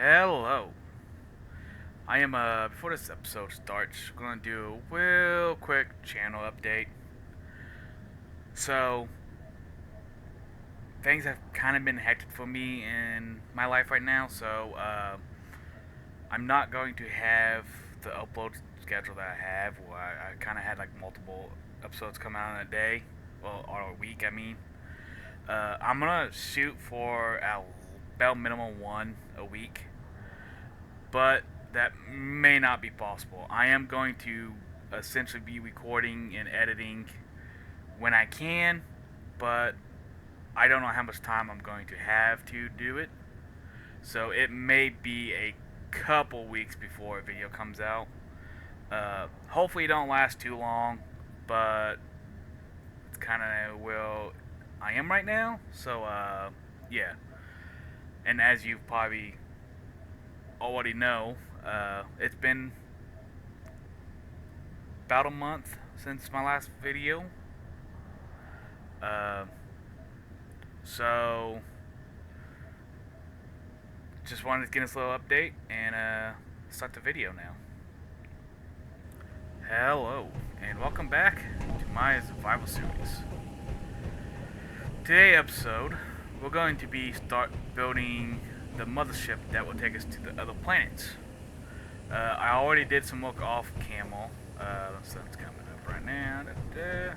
Hello. I am before this episode starts, gonna do a real quick channel update. So things have kind of been hectic for me in my life right now. I'm not going to have the upload schedule that I have, where I kind of had like multiple episodes come out in a day, well, or a week. I mean, I'm gonna shoot for about minimum one a week, but that may not be possible. I am going to essentially be recording and editing when I can, but I don't know how much time I'm going to have to do it. So it may be a couple weeks before a video comes out. Hopefully it don't last too long, but it's kind of well I am right now. Yeah. And as you probably already know, it's been about a month since my last video. Uh, so just wanted to get this little update and start the video now. Hello, and welcome back to my survival series. Today's episode, we're going to be start building the mothership that will take us to the other planets. I already did some work off camel. So it's coming up right now. Do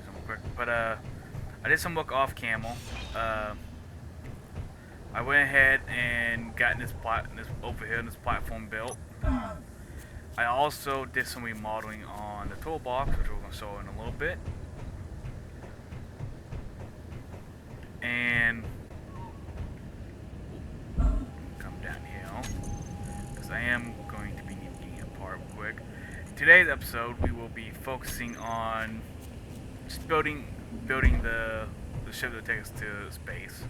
some quick, but I did some work off camel. I went ahead and got this over here, this platform built. I also did some remodeling on the toolbox, which we're going to show in a little bit. And come downhill, because I am going to be needing a part quick. Today's episode, we will be focusing on just building the ship that takes us to space.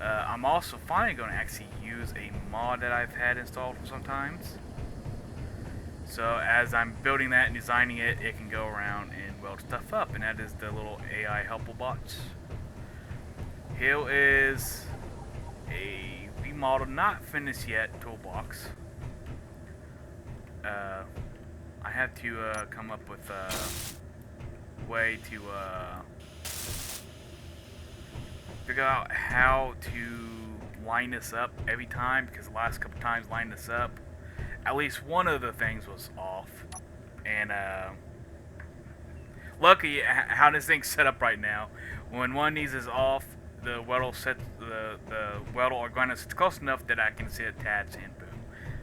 I'm also finally going to actually use a mod that I've had installed for some times. So as I'm building that and designing it, it can go around and weld stuff up, and that is the little AI helper bots. Here is a remodeled, not finished yet, toolbox. I have to come up with a way to figure out how to line this up every time, because the last couple times lining this up, at least one of the things was off. And lucky how this thing's set up right now, when one of these is off, the weld'll set the weld'll or grinder sits close enough that I can see it attached, and boom.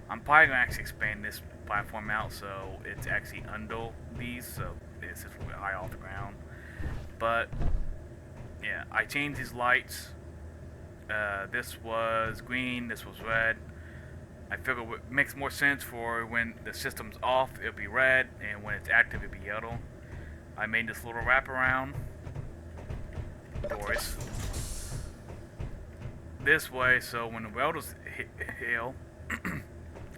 I'm probably gonna actually expand this platform out so it's actually under these, so it's just really high off the ground. But yeah, I changed these lights. This was green, this was red. I figure it makes more sense for when the system's off, it'll be red, and when it's active, it'll be yellow. I made this little wraparound doors this way, so when the welders heal,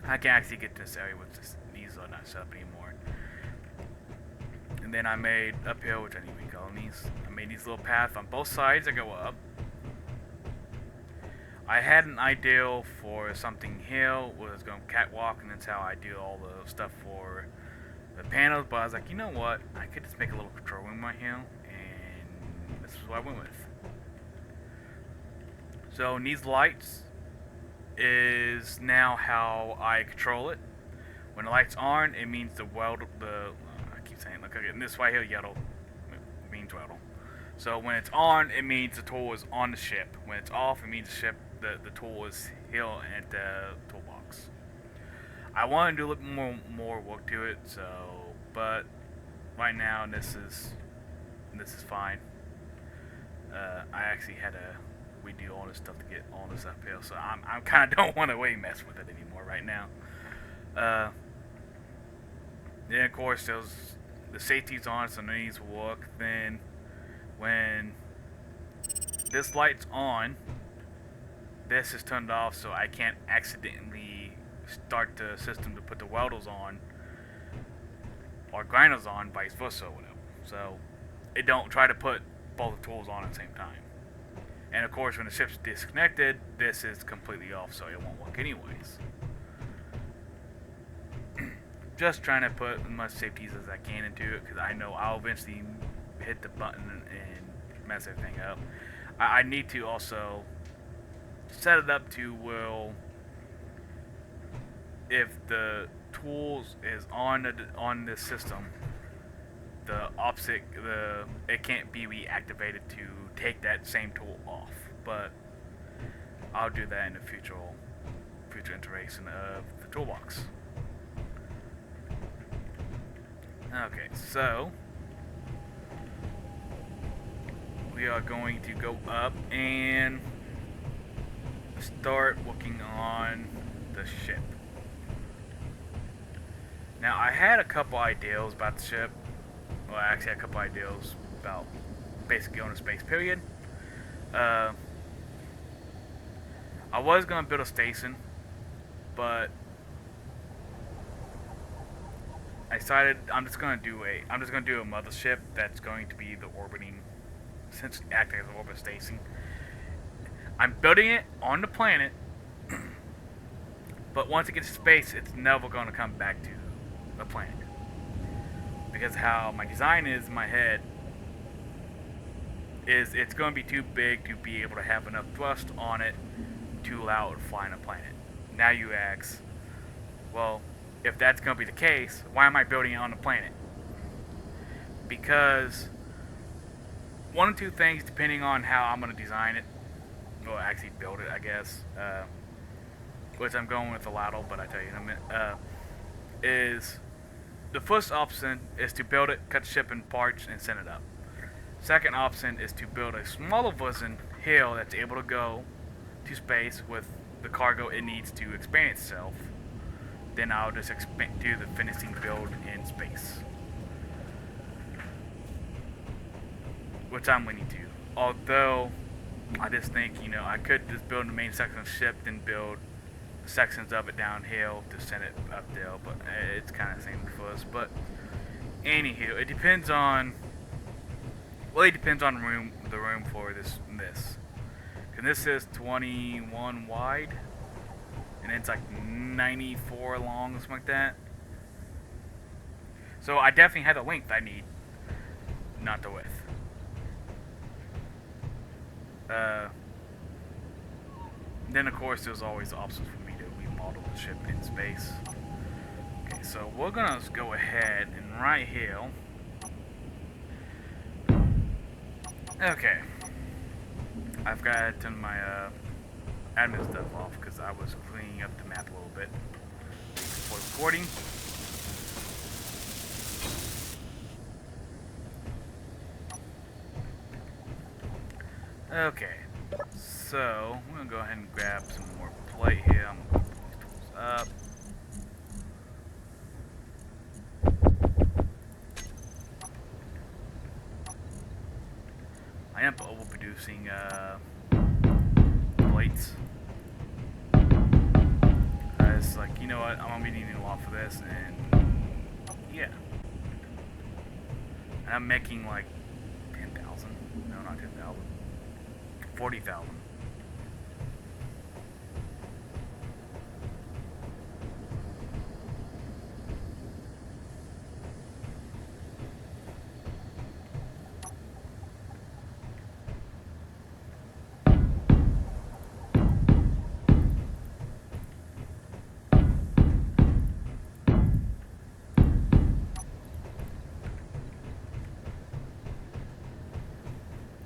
I can actually get to this area with this. These are not set up anymore. And then I made up here, which I need to recolor these. I made these little paths on both sides that go up. I had an idea for something here, was going catwalk, and that's how I do all the stuff for the panels. But I was like, you know what? I could just make a little control room right here, and this is what I went with. So these lights is now how I control it. When the lights on, it means the weld. I keep saying, look again. This right here, yellow, means weld. So when it's on, it means the tool is on the ship. When it's off, it means the tool is here at the toolbox. I want to do a little more work to it, but right now this is fine. I actually had to redo all this stuff to get all this up here, so I kind of don't want to really mess with it anymore right now. Then of course the safety's on, so none of these will work. Then when this light's on, this is turned off, so I can't accidentally start the system to put the welders on or grinders on, vice versa or whatever. So it don't try to put both tools on at the same time. And of course, when the ship's disconnected, this is completely off, so it won't work anyways. Just trying to put as much safeties as I can into it, because I know I'll eventually hit the button and mess everything up. I need to also set it up to, well, if the tools is on the system, the opposite, it can't be reactivated to take that same tool off. But I'll do that in the future iteration of the toolbox. Okay, so we are going to go up and start working on the ship. Now, I had a couple ideas about the ship. Well, I actually had a couple ideas about basically on a space period. I was going to build a station, but I decided I'm just going to do a mothership that's going to be the orbiting, essentially acting as an orbit station. I'm building it on the planet, but once it gets to space, it's never going to come back to the planet. Because how my design is in my head is it's going to be too big to be able to have enough thrust on it to allow it to fly on a planet. Now you ask, well, if that's going to be the case, why am I building it on the planet? Because one or two things, depending on how I'm going to design it, well, actually build it, I guess, which I'm going with a lotto, but I tell you in a minute, is the first option is to build it, cut the ship in parts, and send it up. Second option is to build a smaller version here that's able to go to space with the cargo it needs to expand itself. Then I'll just do the finishing build in space, which I'm willing to. Although I just think, I could just build the main section of the ship, then build sections of it downhill to send it up there, but it's kind of the same for us. But anywho, it depends on the room for this. And this is 21 wide, and it's like 94 long, something like that. So I definitely have the length I need, not the width. Then of course there's always options for me to remodel the ship in space. Okay, so we're gonna go ahead and right here. Okay, I've got to turn my admin stuff off because I was cleaning up the map a little bit before recording. Okay, so I'm gonna go ahead and grab some more plate here. I'm gonna put these tools up. I am overproducing plates. It's like, you know what, I'm gonna be needing a lot for this, and yeah. And I'm making like 10,000. No, not 10,000. 40,000.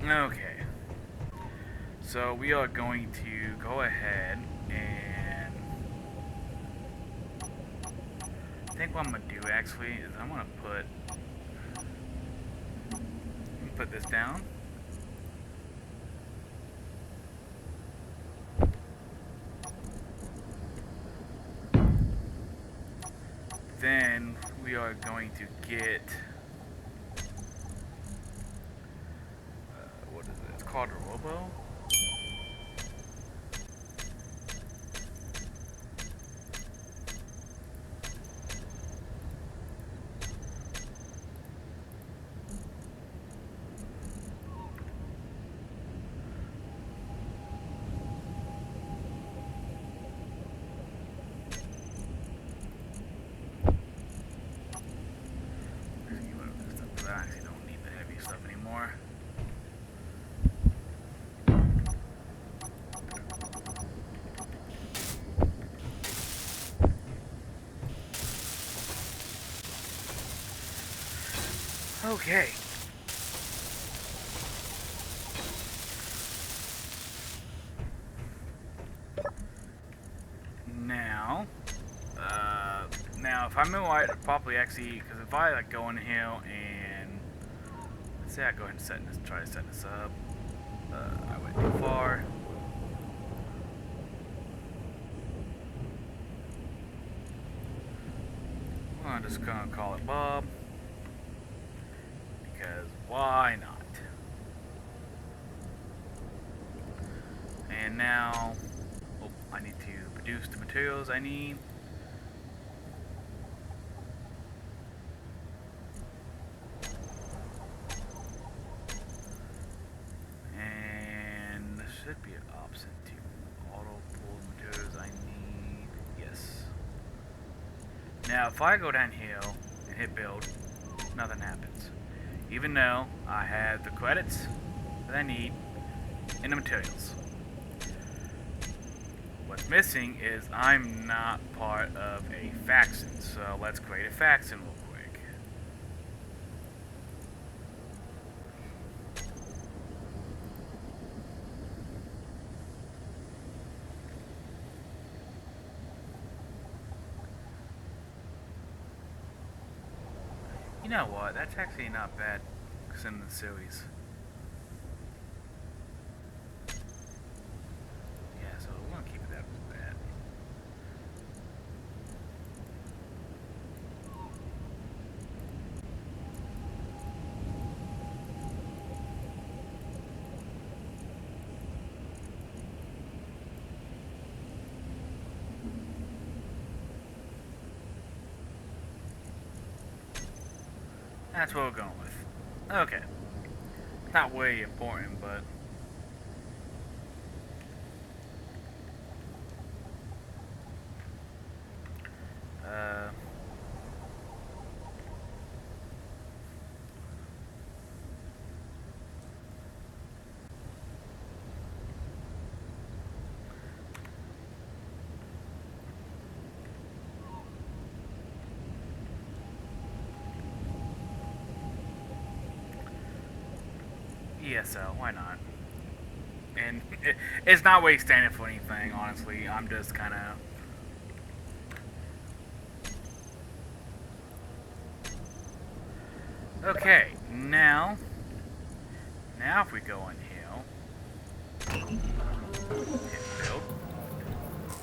Okay, so we are going to go ahead and I think what I'm gonna do actually is I'm gonna put this down. Then we are going to get what is it? It's called a robo. Okay. Now, now if I'm gonna probably actually, because if I like go in here and let's say I go ahead and try to set this up. I went too far. I'm just gonna call it Bob because why not? And now, oh, I need to produce the materials I need. And there should be an option to auto pull the materials I need. Yes. Now, if I go down here and hit build, nothing happens. Even though I have the credits that I need in the materials. What's missing is I'm not part of a faction, so let's create a faction real quick. You know what? That's actually not bad in the series. Yeah, so we're gonna keep it that bad. That's what we're going with. Okay. Not way important, but uh ESL, why not? And it's not way standing for anything, honestly. I'm just kind of. Okay, now if we go in here, hit build,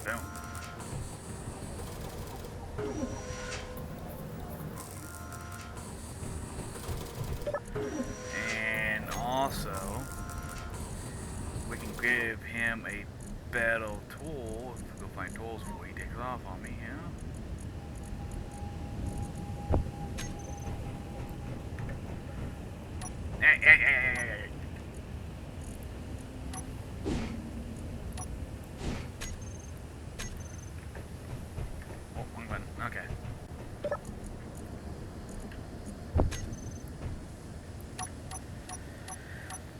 boom. And also, we can give him a battle tool. If we go find tools before he takes off on me, yeah. Hey. Oh, wrong button. Okay.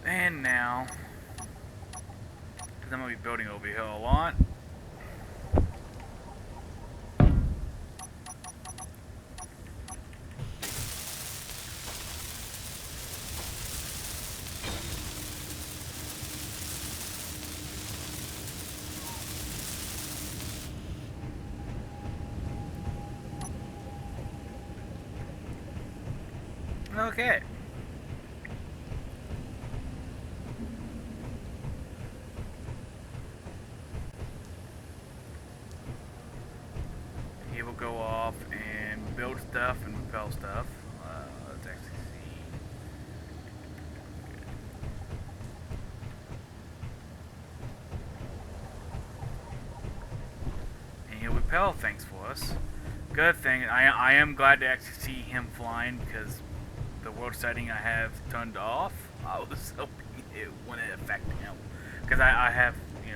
And now, because I'm going to be building over here a lot. Okay. He will go off and build stuff and repel stuff. Let's actually see. And he'll repel things for us. Good thing. I am glad to actually see him flying because the world setting I have turned off. I was hoping it wouldn't affect him because I have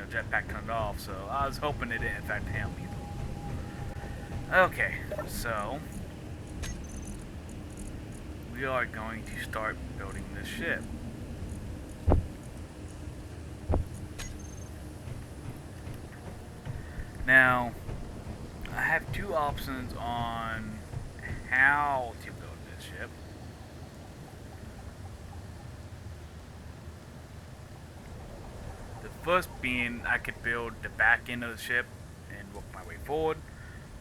jetpack turned off, so I was hoping it didn't affect him either. Okay, so we are going to start building this ship. Now, I have two options on how to build this ship. first being I could build the back end of the ship and work my way forward,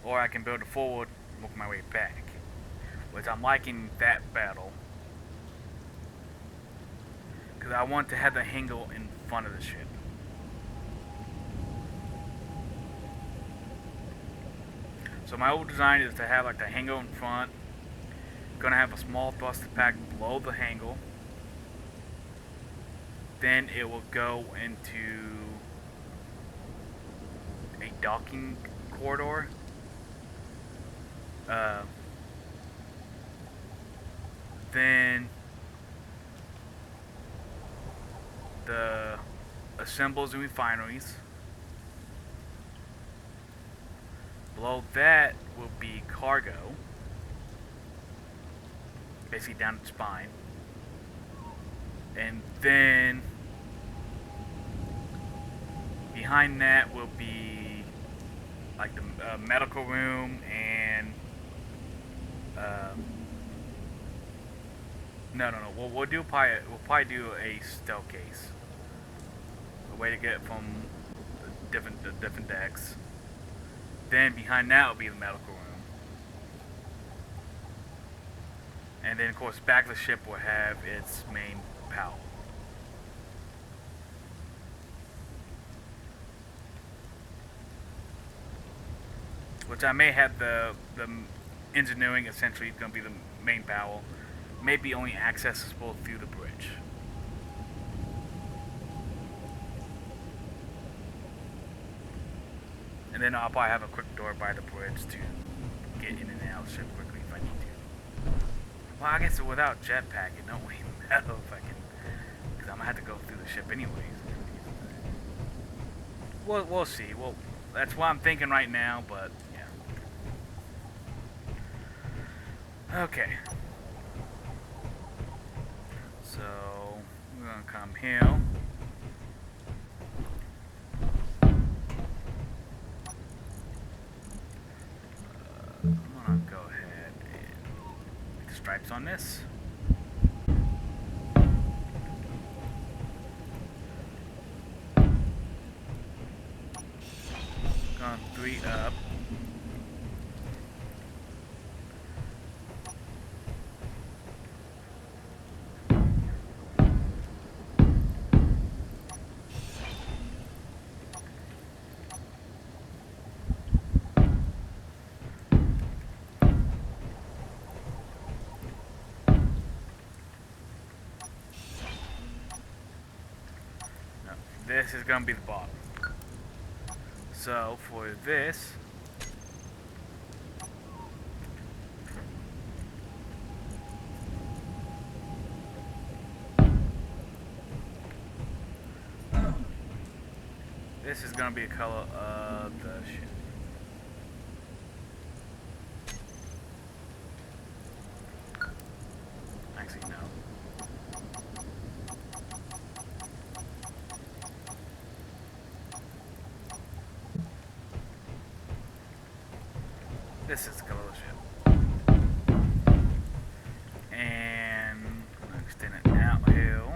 or I can build it forward and work my way back. Which I'm liking that battle. Because I want to have the hangar in front of the ship. So my old design is to have like the hangar in front. Gonna have a small thruster pack below the hangar. Then it will go into a docking corridor. Then the assembles and refineries. Below that will be cargo, basically down its spine. And then behind that will be like the medical room and no. We'll probably do a stealth case, a way to get from the different decks. Then behind that will be the medical room, and then of course back of the ship will have its main power. Which I may have the engineering essentially going to be the main power. Maybe only accessible through the bridge. And then I'll probably have a quick door by the bridge to get in and out of the ship quickly if I need to. Well, I guess without jetpack, it don't really matter if I can, because I'm gonna have to go through the ship anyways. We'll see. Well, that's what I'm thinking right now, but yeah. Okay. So we're gonna come here. I'm gonna go ahead and make stripes on this. Gone 3 up. This is going to be the bottom. So for this, this is going to be the color of the ship. Actually, no. This is the color of the ship. And I'm going to extend it downhill.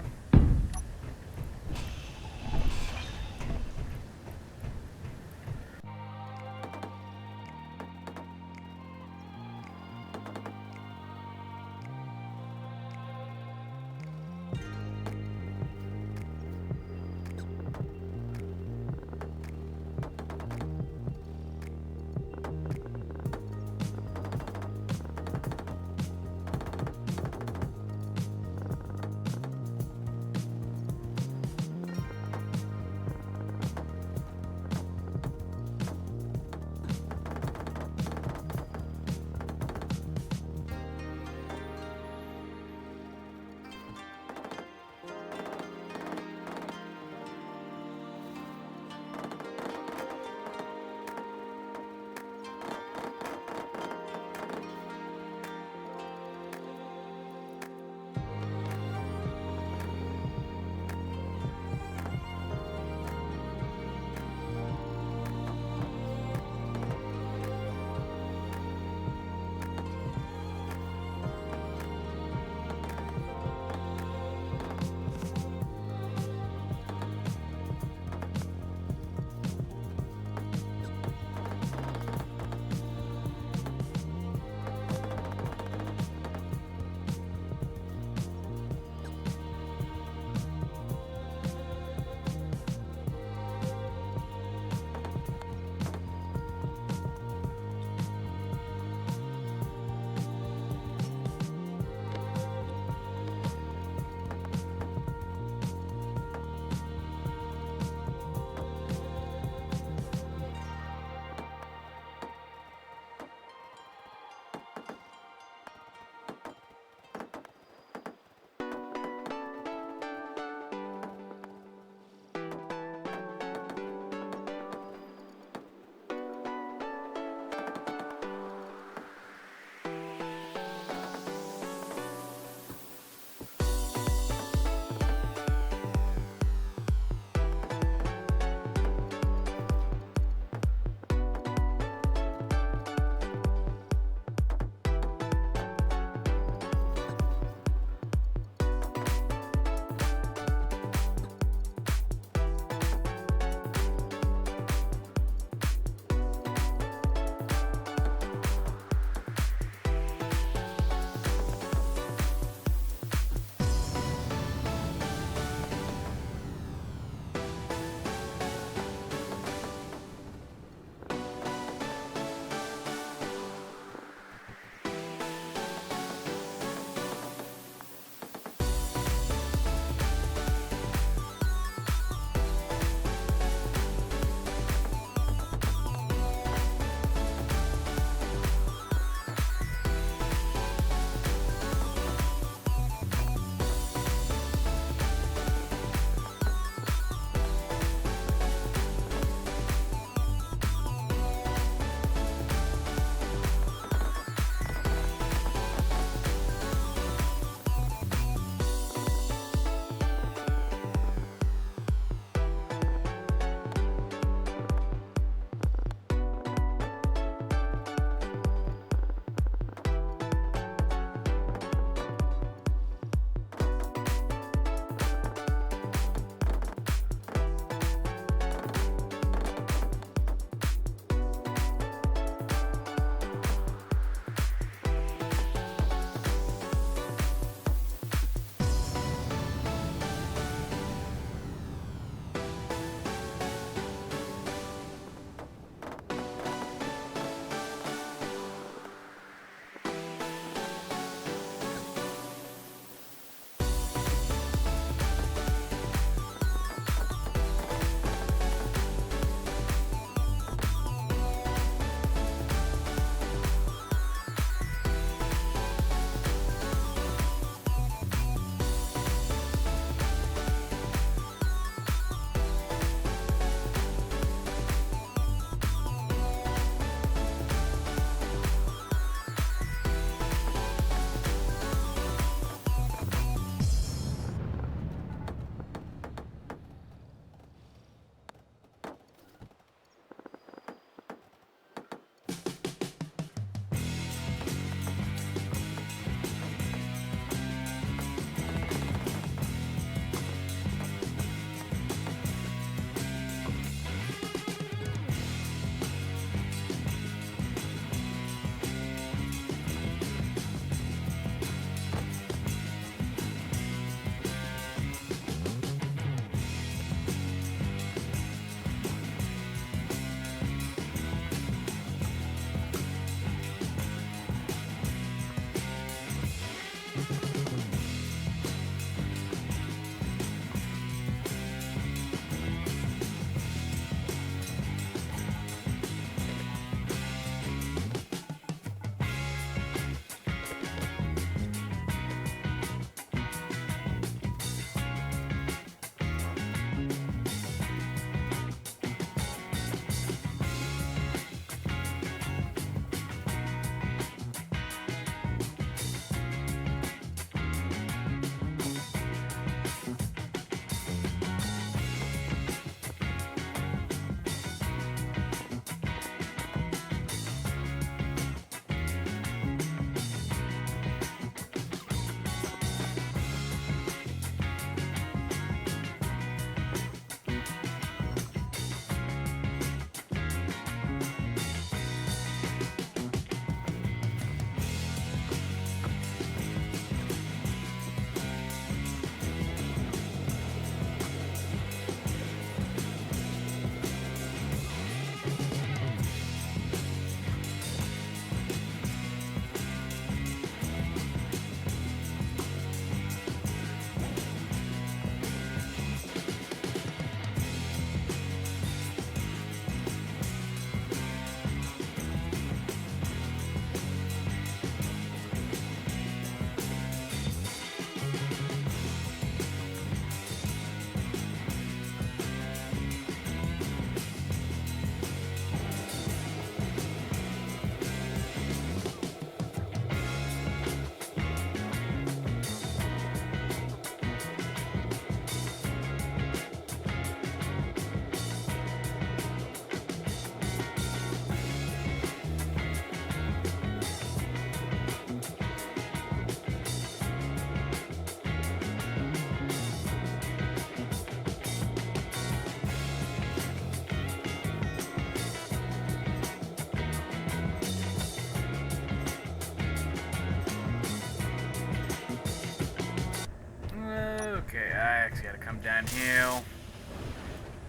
down here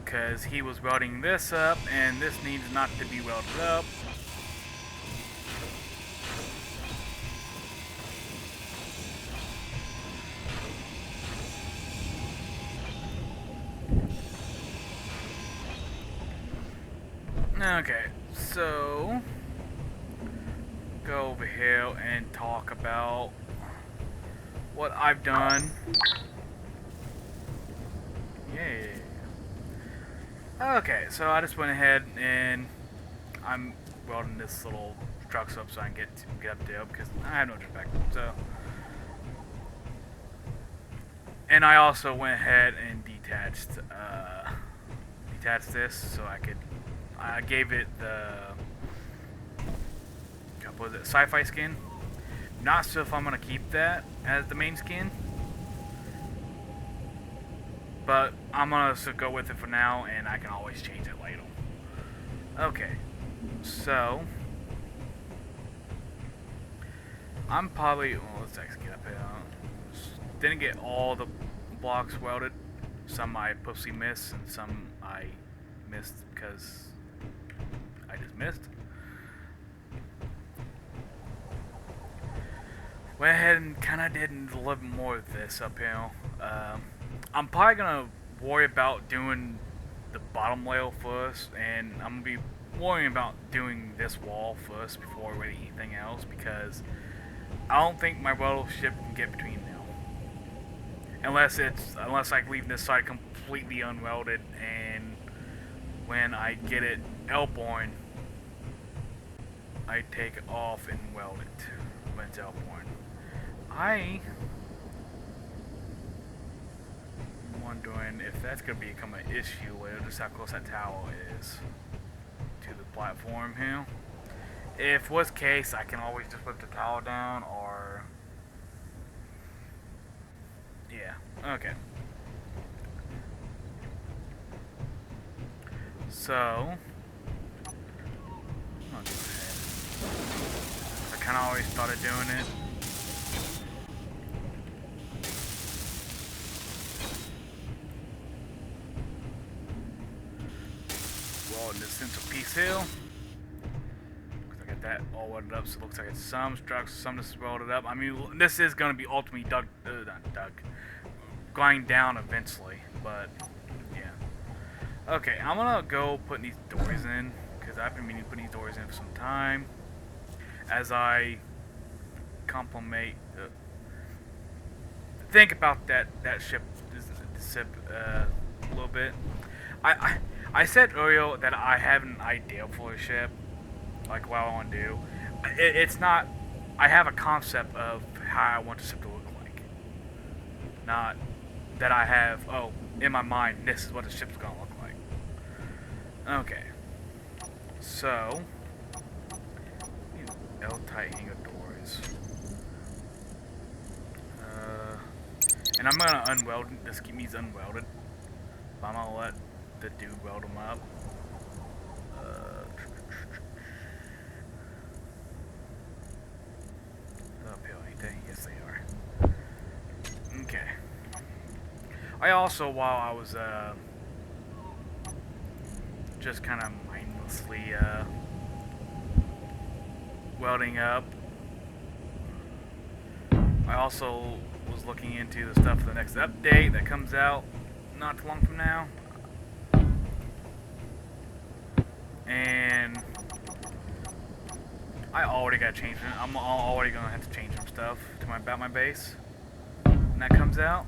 because he was welding this up, and this needs not to be welded up. Okay, so go over here and talk about what I've done. Yay. Okay, so I just went ahead and I'm welding this little trucks up so I can get up there because I have no jetpack. So, and I also went ahead and detached this so I gave it the what was it, sci-fi skin. Not sure if I'm gonna keep that as the main skin, but I'm gonna go with it for now, and I can always change it later. Okay, so I'm probably let's actually get up here. Didn't get all the blocks welded. Some I purposely missed, and some I missed because I just missed. Went ahead and kind of did a little bit more of this up here. I'm probably gonna worry about doing the bottom layer first, and I'm gonna be worrying about doing this wall first before really anything else because I don't think my welder ship can get between now, unless I leave this side completely unwelded, and when I get it airborne, I take it off and weld it when it's airborne. I'm wondering if that's going to become an issue later, just how close that tower is to the platform here. If worst case, I can always just put the tower down, or yeah, okay. So I'll go ahead. I kind of always started doing it. In this centerpiece here, because I got that all welded up, so it looks like it's some structure, some just welded up. I mean, this is going to be ultimately going down eventually, but yeah. Okay, I'm gonna go put these doors in because I've been meaning to put these doors in for some time. As I think about that ship a little bit. I said earlier that I have an idea for a ship, like what I want to do. It's not. I have a concept of how I want the ship to look like. Not that I have. Oh, in my mind, this is what the ship's gonna look like. Okay. So, L-tight hangar doors. And I'm gonna unweld. This keep these unwelded. But I'm gonna let the dude weld them up. Uphill, ain't they? Yes, they are. Okay. I also, while I was just kind of mindlessly welding up, I also was looking into the stuff for the next update that comes out not too long from now. And I already got to change it. I'm already gonna have to change some stuff to about my base when that comes out.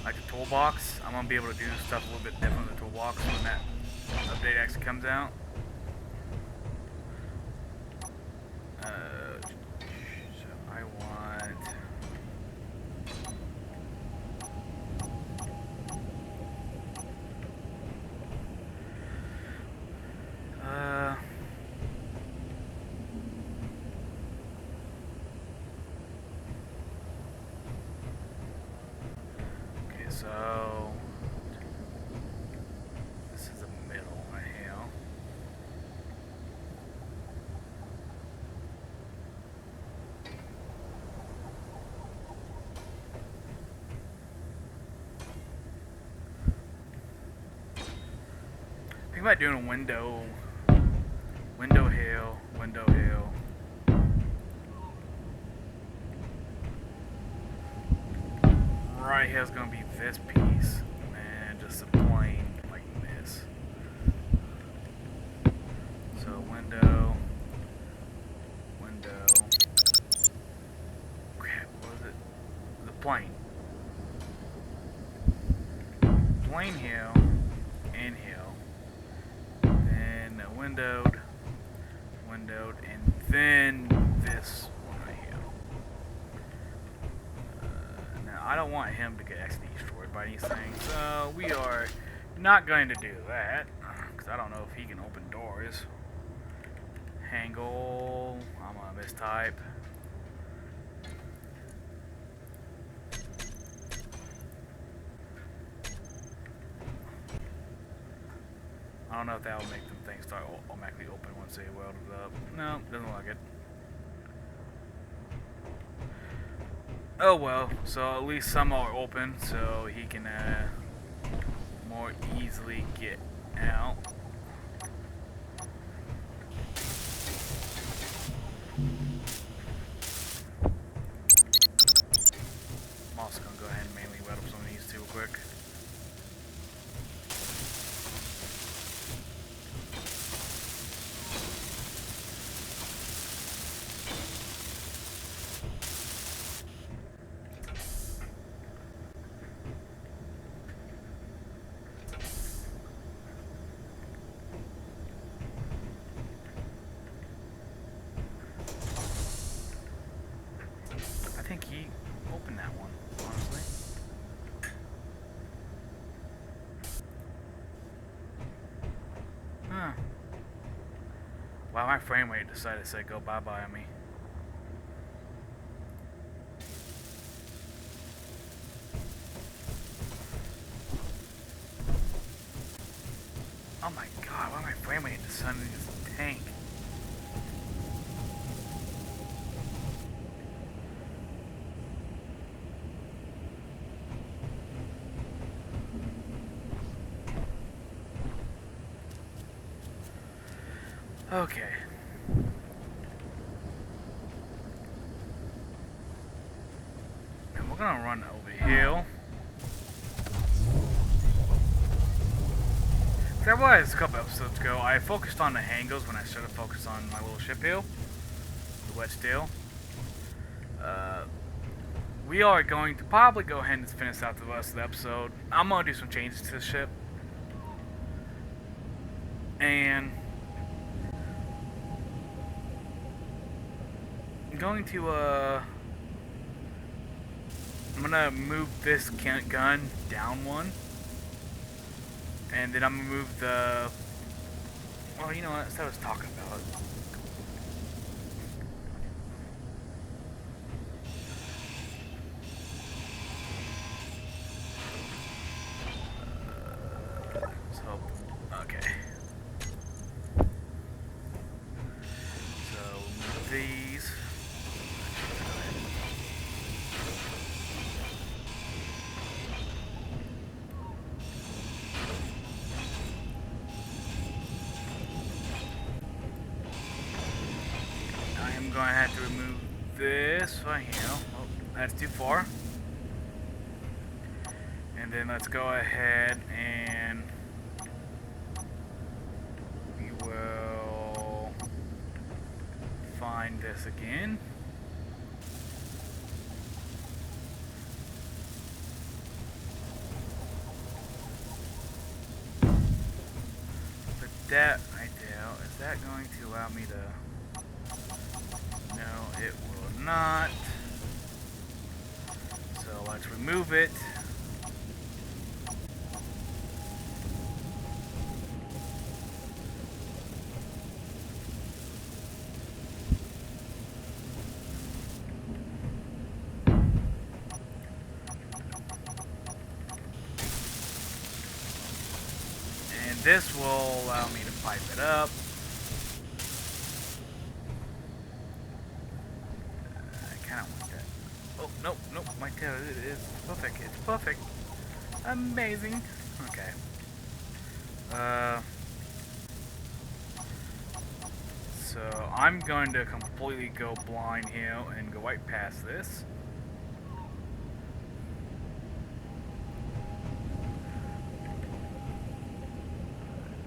Like the toolbox, I'm gonna be able to do stuff a little bit different in the toolbox when that update actually comes out. So I want. Okay, so this is the middle right here. about doing a window hill, window hill. Right here is gonna be this piece, and just a plane like this. So window, window. Crap, what was it? The plane. Plane hill, and hill. Then windowed, windowed, and then this one right here. Now I don't want him to get accidentally destroyed by these things, so we are not going to do that, because I don't know if he can open doors. Angle, I'm gonna mistype. I don't know if that will make them things start automatically open once they weld it up. No, doesn't like it. Oh well, so at least some are open, so he can more easily get out. I'm also gonna go ahead and manually weld up some of these too quick. I think he opened that one, honestly. Huh. Wow, my frame rate decided to say go bye-bye on me. Oh my god, why my frame rate decided to just tank? Okay. And we're gonna run over hill. So I realized a couple episodes ago, I focused on the angles when I should have focused on my little ship hill. The wet steel. We are going to probably go ahead and finish out the rest of the episode. I'm gonna do some changes to the ship. And I'm going to, I'm gonna move this gun down one. And then I'm gonna move the, well, you know what, that's what I was talking about. So, okay. So, move these. I'm going to have to remove this right here. Oh, that's too far. And then let's go ahead and we will find this again. But that right there, is that going to allow me to... No, it will not. So let's remove it. And this will allow me to pipe it up. Nope, my tail is perfect. It's perfect. Amazing. Okay. So I'm going to completely go blind here and go right past this.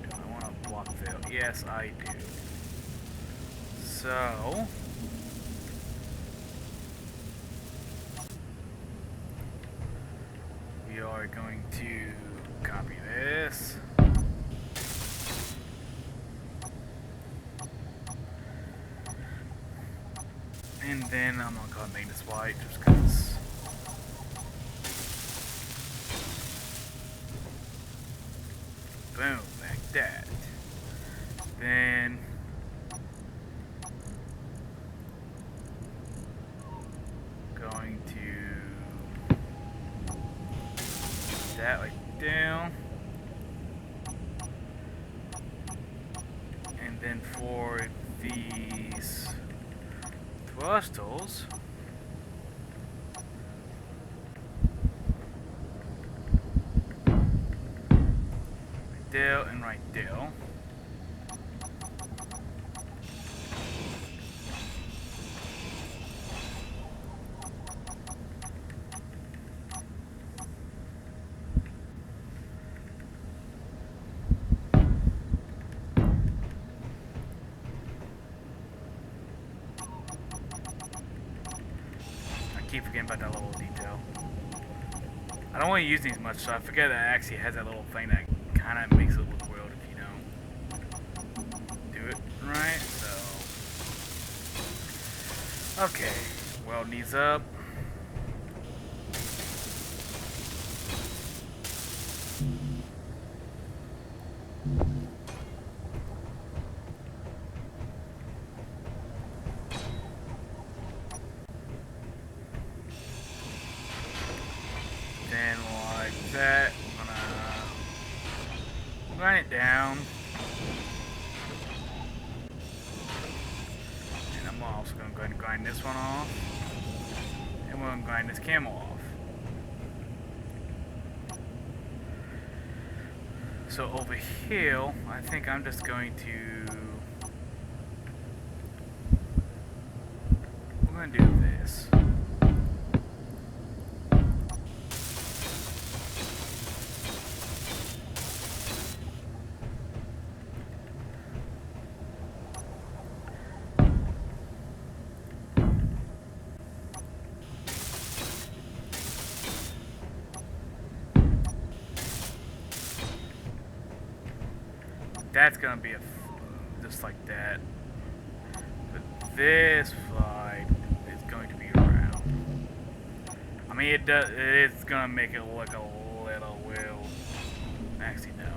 Do I want to block the... Yes, I do. So... we are going to copy this. And then I'm gonna go and make this white just because. Boom, like that. Then going to that like down. And then for these thrustles, right there and right there. I keep forgetting about that little detail. I don't want to use these much, so I forget that it actually has that little thing that kind of makes it look weird if you don't do it right. So, okay, weld needs up. Then like that, I'm gonna grind it down. And I'm also gonna go ahead and grind this one off. And we're gonna grind this camel off. So over here, I think I'm just going to... we're gonna do this. That's gonna be just like that. But this slide is going to be around. I mean, it's gonna make it look a little weird. Actually, no.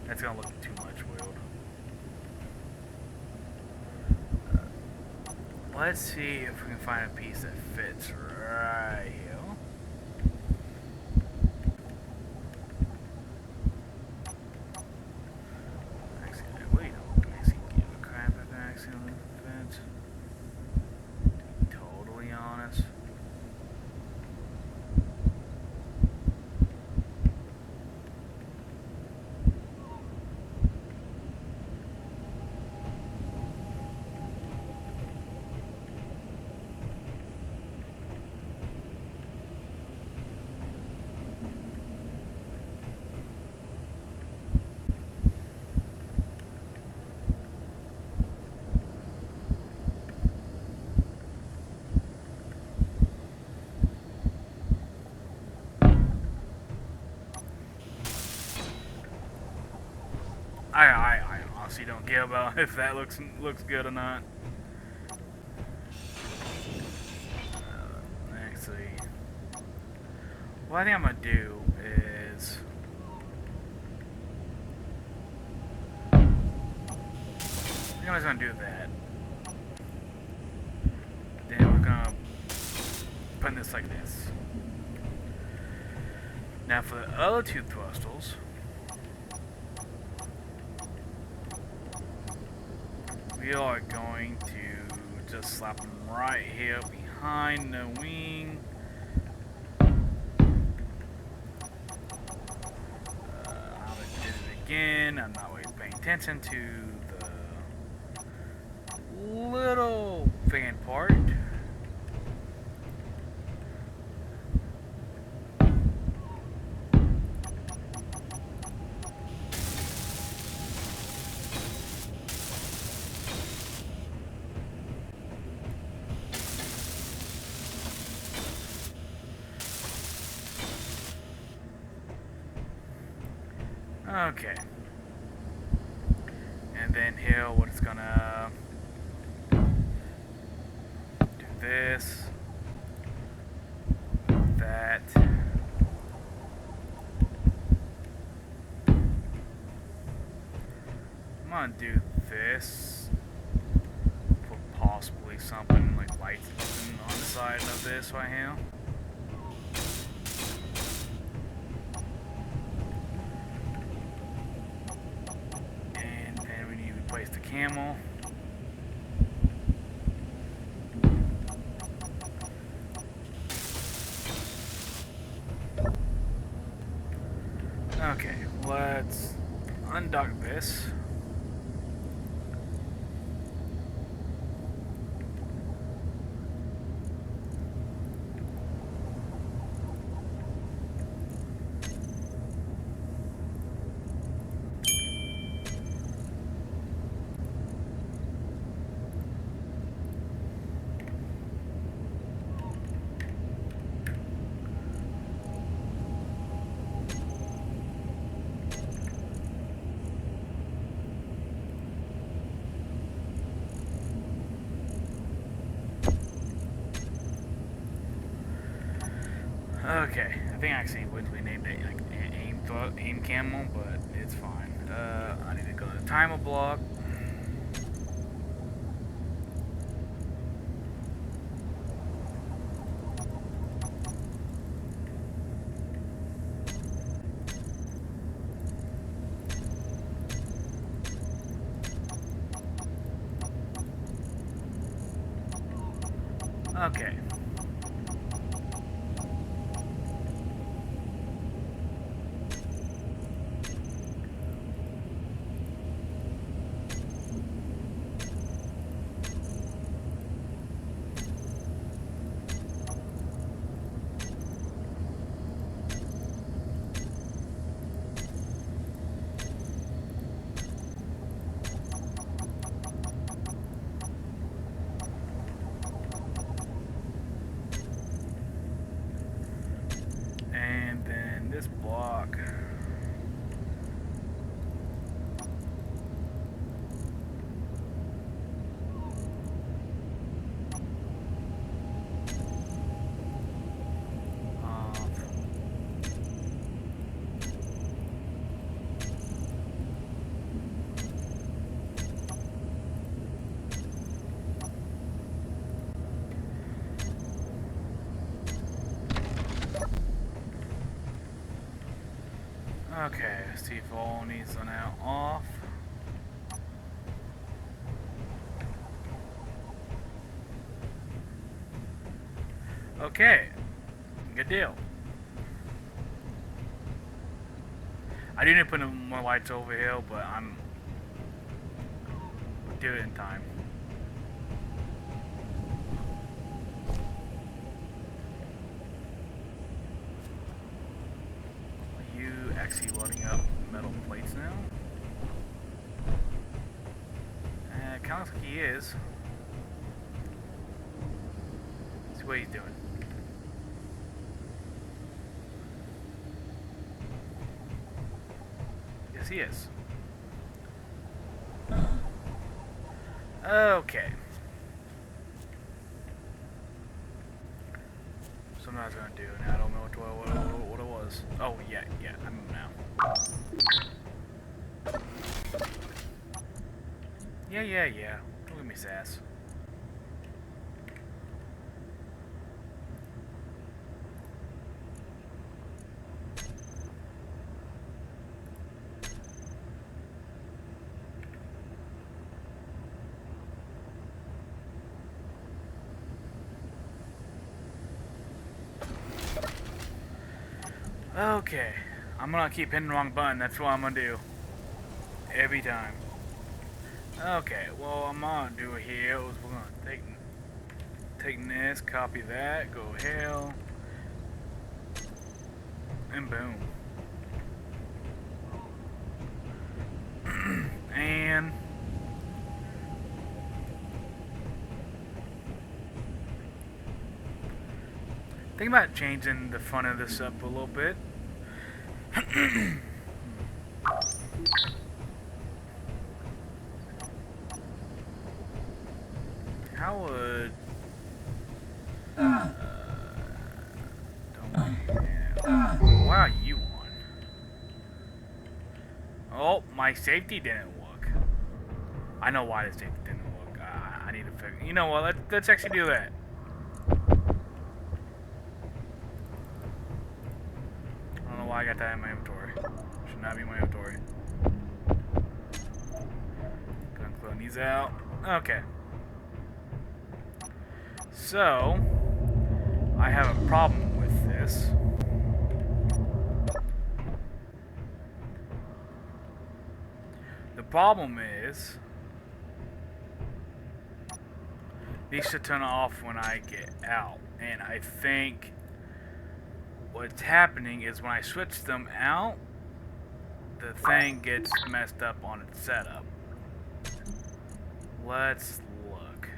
That's gonna look too much weird. Let's see if we can find a piece that fits right here. I honestly don't care about if that looks good or not. Actually, what I think I'm gonna do is I think I'm just gonna do that. Then we're gonna put this like this. Now for the other two thrustles, we are going to just slap them right here behind the wing. I did it again. I'm not really paying attention to little fan part. Okay. And then here, what it's gonna do this, that. I'm gonna do this for possibly something like lights on the side of this right here. And then we need to replace the camel. Okay, let's undock this. Okay, I think I actually originally named it like aim camel, but it's fine. I need to go to the timer block. Okay. And then this block. Okay, let's see if all needs are now off. Okay, good deal. I do need to put more lights over here, but I'm do it in time. Are you actually loading up metal plates now? Kind of looks like he is. Let's see what he's doing. Yes, he is. Okay. Something I was gonna do, and I don't know what it was. Oh yeah, I remember now. Yeah. Don't give me sass. Okay, I'm gonna keep hitting the wrong button. That's what I'm gonna do every time. Okay, well, I'm gonna do it here. We're gonna take this, copy that, go hell, and boom. And think about changing the front of this up a little bit. How would why are you on? Oh, my safety didn't work. I know why the safety didn't work. I need to fix. You know what? Let's actually do that. I don't know why I got that in my inventory. Should not be in my inventory. Gonna clone these out. Okay. So I have a problem with this. The problem is these should turn off when I get out, and I think what's happening is when I switch them out, the thing gets messed up on its setup. Let's look.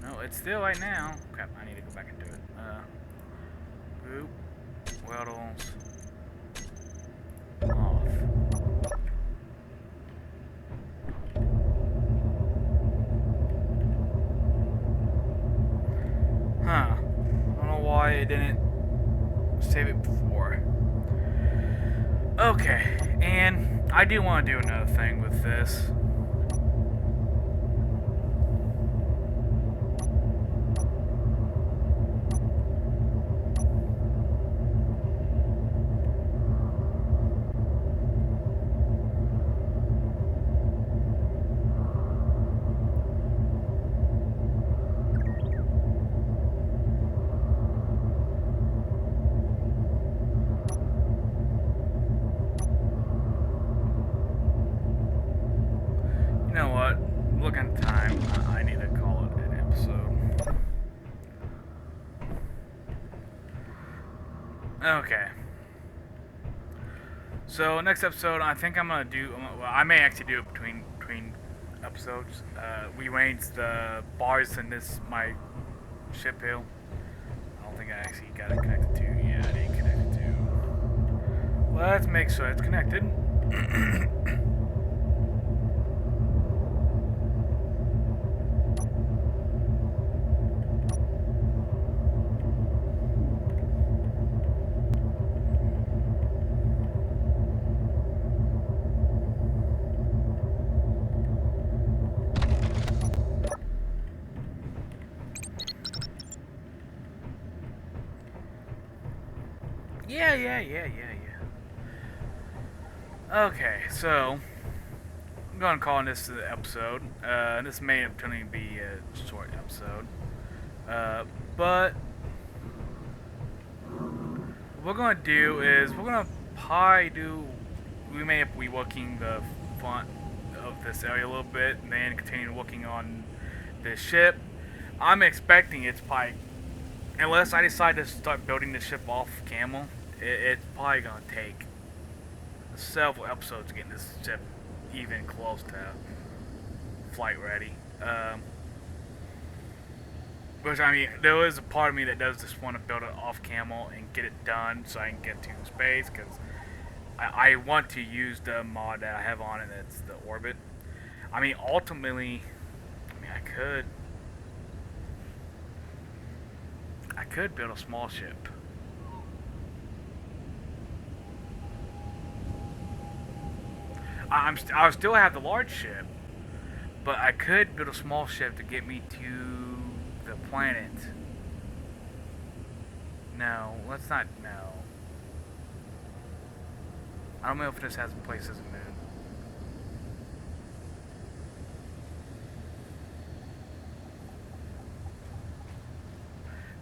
No, it's still right now. Crap, I need to go back into it. Group, weldles, off. Huh. I don't know why it didn't save it before. Okay, and I do want to do another thing with this. You know what? Look at the time. I need to call it an episode. Okay. So next episode, I think I'm gonna do. Well, I may actually do it between episodes. Rearrange the bars in this my ship hill. I don't think I actually got it connected to. Yeah, I didn't connect it to. Let's make sure it's connected. Yeah. Okay, so I'm gonna call this the episode. This may turning to be a short episode. But what we're gonna do is we're gonna probably do. We may be working the front of this area a little bit, and then continue working on the ship. I'm expecting it's probably, unless I decide to start building the ship off camel, it's probably gonna take several episodes to get this ship even close to flight ready. Which, I mean, there is a part of me that does just want to build it off camel and get it done so I can get to space, because I want to use the mod that I have on it, that's the orbit. I mean, ultimately, I could build a small ship. I still have the large ship, but I could build a small ship to get me to the planet. No, let's not. No. I don't know if this has a place as a moon.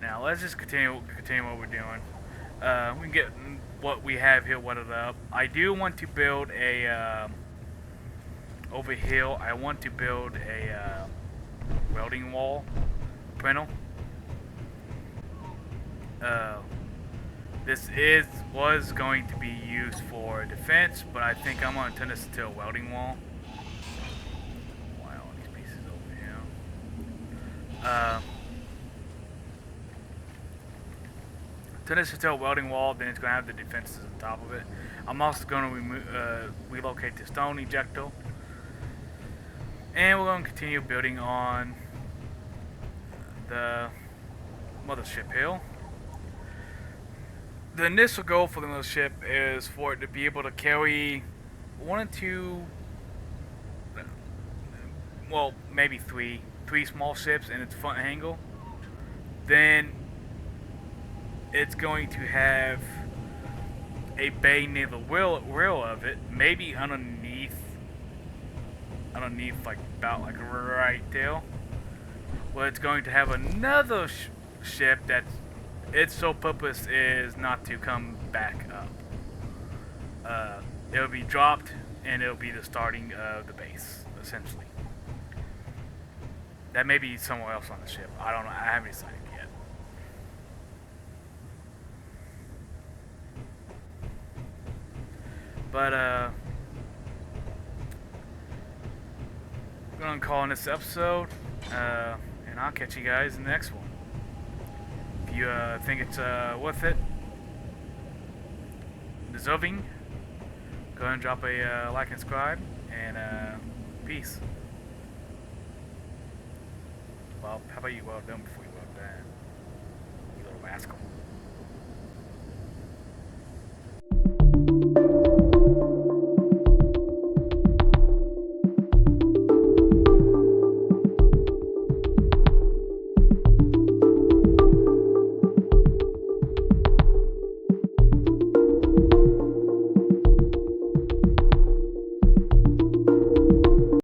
No, now. Let's just continue what we're doing. We can get what we have here welded up. I do want to build a over here. I want to build a welding wall panel. This was going to be used for defense, but I think I'm gonna turn this into a welding wall. Why all these pieces over here? Turn this into a welding wall, then it's gonna have the defenses on top of it. I'm also gonna relocate the stone ejector, and we're gonna continue building on the mothership hill. The initial goal for the mothership is for it to be able to carry one or two, well, maybe three small ships in its front hangar. Then it's going to have a bay near the wheel of it, maybe underneath, like about like right there. Where it's going to have another ship that its sole purpose is not to come back up. It'll be dropped, and it'll be the starting of the base, essentially. That may be somewhere else on the ship. I don't know. I haven't decided yet. But we're gonna call in this episode, and I'll catch you guys in the next one. If you think it's worth it, deserving, go ahead and drop a like and subscribe, and peace. Well, how about you weld them before you weld that? You little rascal.